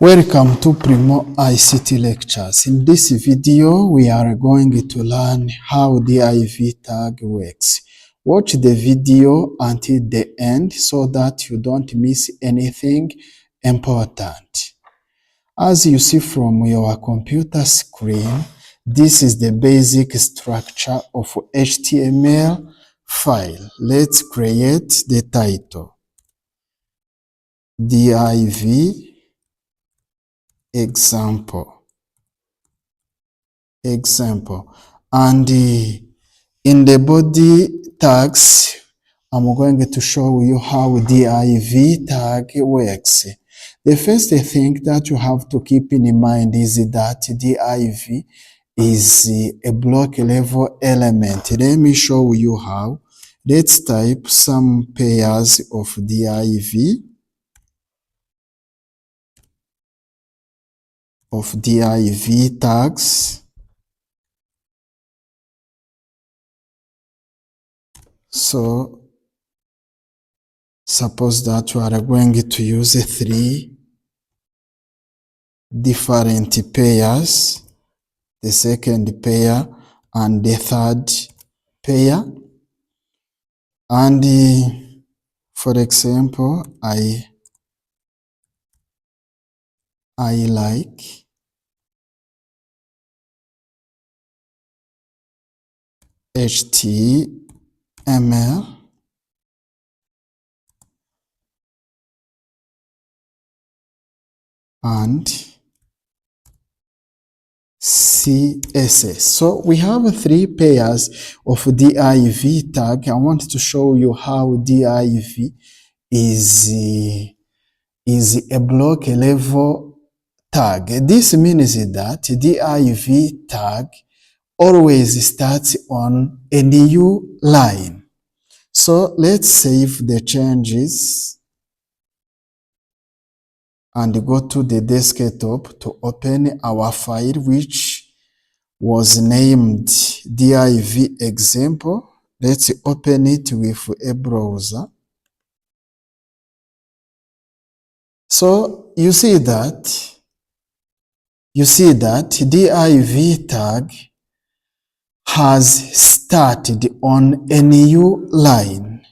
Welcome to Primo ICT Lectures. In this video, we are going to learn how div tag works. Watch the video until the end so that you don't miss anything important. As you see from your computer screen, this is the basic structure of HTML file. Let's create the title. Div example, and in the body tags I'm going to show you how div tag works. The first thing that you have to keep in mind is that div is a block level element. Let me show you how. Let's type some pairs of div tags. So suppose that you are going to use 3 different pairs, the second pair and the third pair. And for example, I like HTML and CSS. So we have 3 pairs of div tag. I want to show you how div is a block level tag. This means that div tag always starts on a new line. So let's save the changes and go to the desktop to open our file, which was named div example. Let's open it with a browser. So you see that div tag has started on a new line.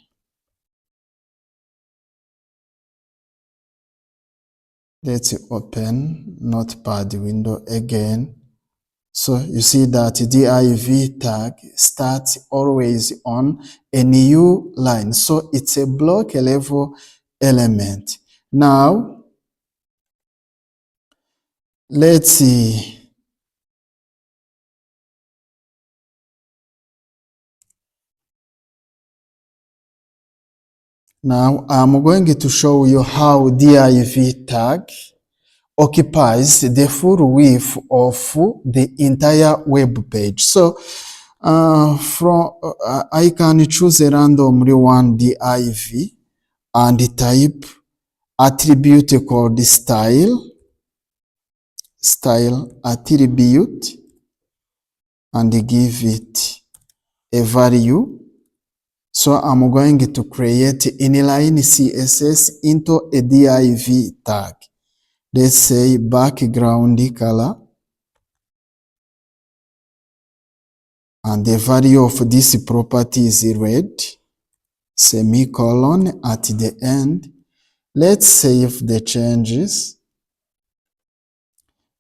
Let's open Notepad window again. So you see that div tag starts always on a new line. So it's a block level element. Now, let's see. Now I'm going to show you how div tag occupies the full width of the entire web page. So I can choose a randomly one div and type attribute called style attribute and give it a value. So I'm going to create inline CSS into a div tag. Let's say background color, and the value of this property is red, semicolon at the end. Let's save the changes,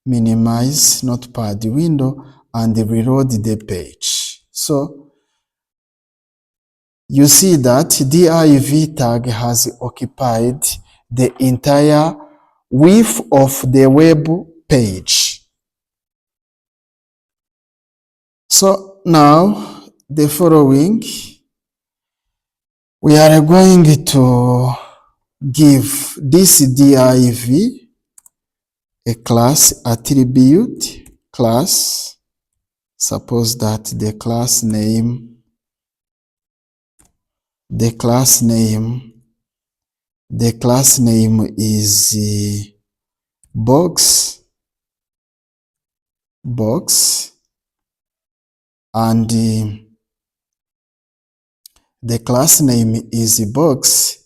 minimize Notepad window, and reload the page. So you see that div tag has occupied the entire width of the web page. So now the following, we are going to give this div a class attribute class. Suppose that the class name is box, and the class name is box,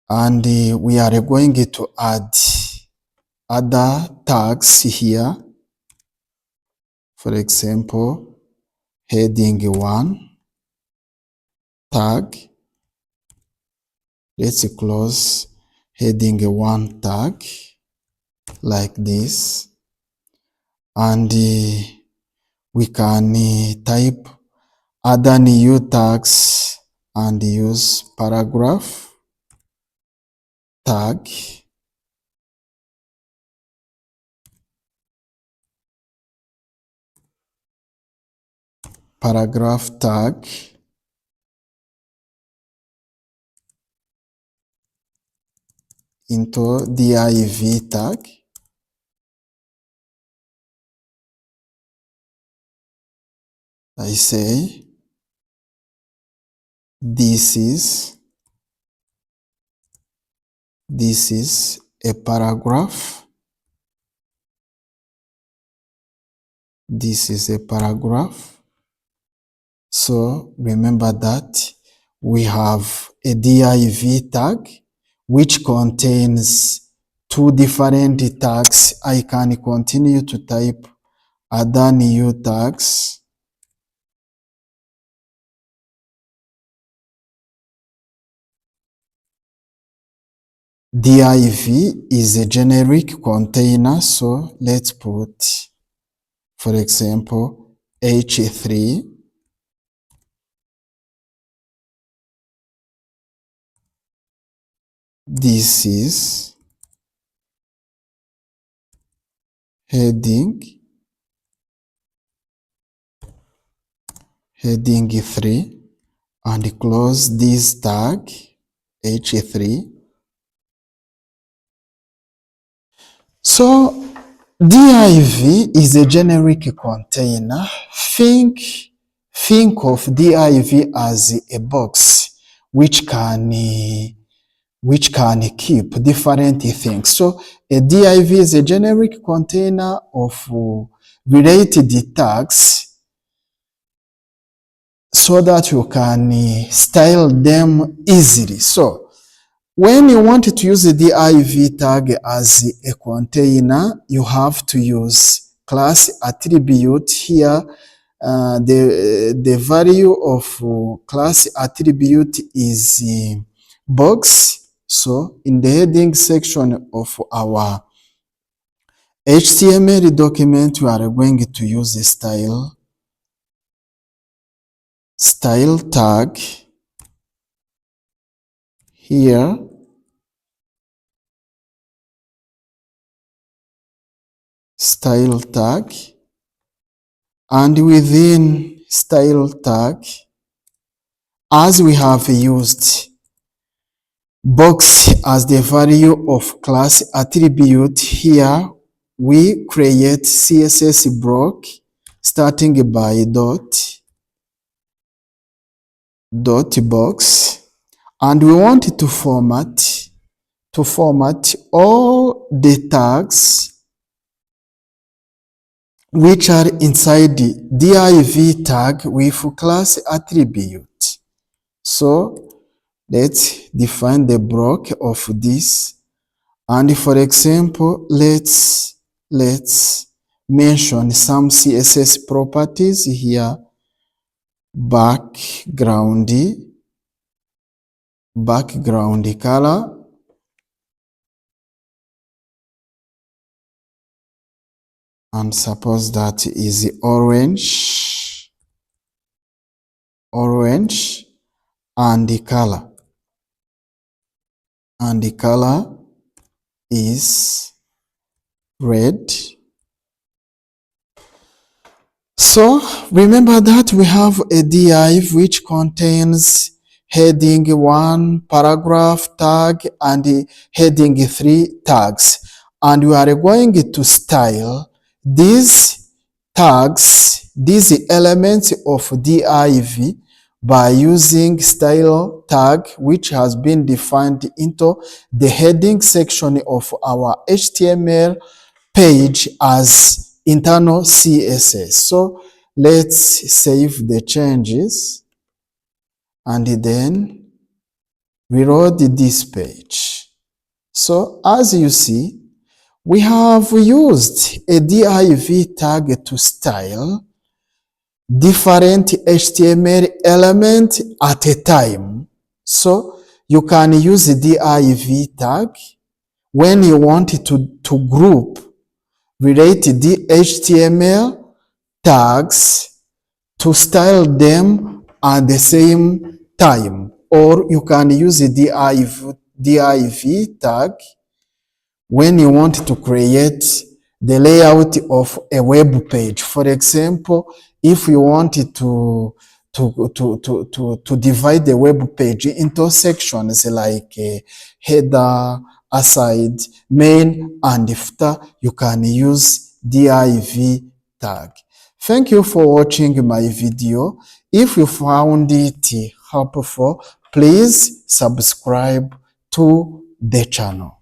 and we are going to add other tags here. For example, heading 1 tag. Let's close heading 1 tag like this, and we can type other new tags and use paragraph tag, paragraph tag, into div tag. I say this is a paragraph. This is a paragraph. So remember that we have a div tag which contains two different tags. I can continue to type other new tags. Div is a generic container, so let's put, for example, h3. This is heading 3, and close this tag h3. So div is a generic container. Think of div as a box which can keep different things. So a div is a generic container of related tags so that you can style them easily. So when you want to use the div tag as a container, you have to use class attribute here. The value of class attribute is box. So in the heading section of our HTML document, we are going to use the style tag here. Style tag, and within style tag, as we have used box as the value of class attribute, here we create CSS block starting by dot box, and we want to format all the tags which are inside the div tag with class attribute. So let's define the block of this, and for example, let's mention some CSS properties here. Background color, and suppose that is orange, and the color is red. So remember that we have a div which contains heading 1 paragraph tag and heading 3 tags, and we are going to style these tags, these elements of div, by using style tag which has been defined into the heading section of our HTML page as internal CSS. So let's save the changes and then reload this page. So as you see, We have used a div tag to style different HTML elements at a time. So you can use the div tag when you want to group, relate the HTML tags to style them at the same time. Or you can use the div tag when you want to create the layout of a web page. For example, if you wanted to divide the web page into sections like header, aside, main, and footer, you can use div tag. Thank you for watching my video. If you found it helpful, please subscribe to the channel.